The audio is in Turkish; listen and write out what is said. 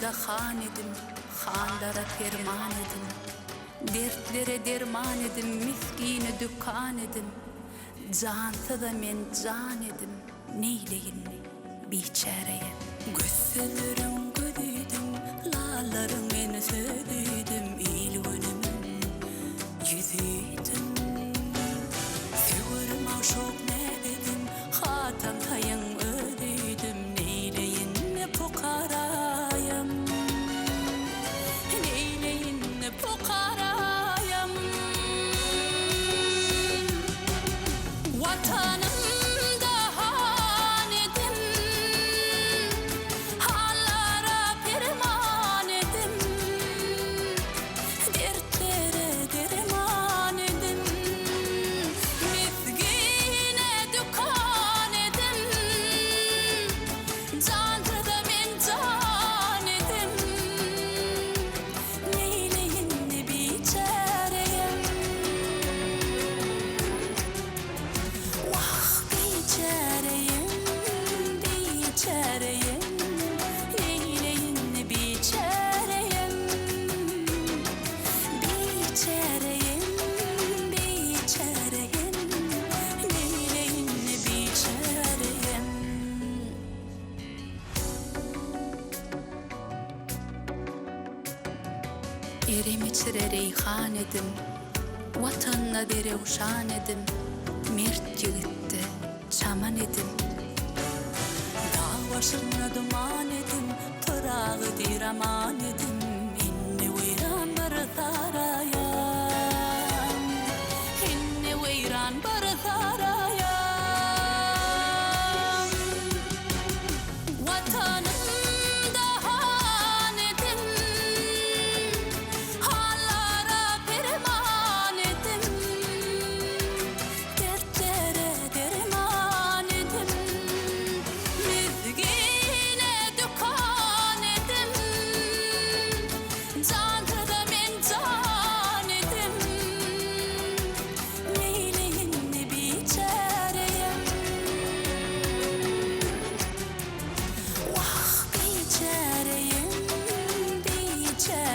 da han edim, hanlara ferman edim. Dertlere derman edim, miskini dükkan edim. Cansa da men can edim, neyleyin biçareye. Gözlerim gödüydüm, lallarım beni söydüydüm, ilgünümün yüzüydüm. Süvürüm aşok ne dedim, hatan tayın ödüydüm, neyleyin ne pokarayım, neyleyin ne pokarayım. Vatanımda han edim, hallara perman edim. Dertlere derman edim, mizgine dükkan edim. Canlı da men can edim, neyleyin ne biçareyim. Vah biçareyim, biçareyim, neyleyin ne biçareyim. Biçareyim, biçareyim, neyleyin ne biçareyim. Erim içire reyhan edim, vatanına derevşan edim. Mert yigitde çaman edim, dağ başına duman edim. Torağı diraman edim, inni veyran bir sarayam, inni veyran bir sarayam. Vatanımda han edim, hallara perman edim. Dertlere derman edim, mizgine dükkan edim. Canlı da men can edim, neyleyin ne biçareyim. Vah biçareyim, biçareyim,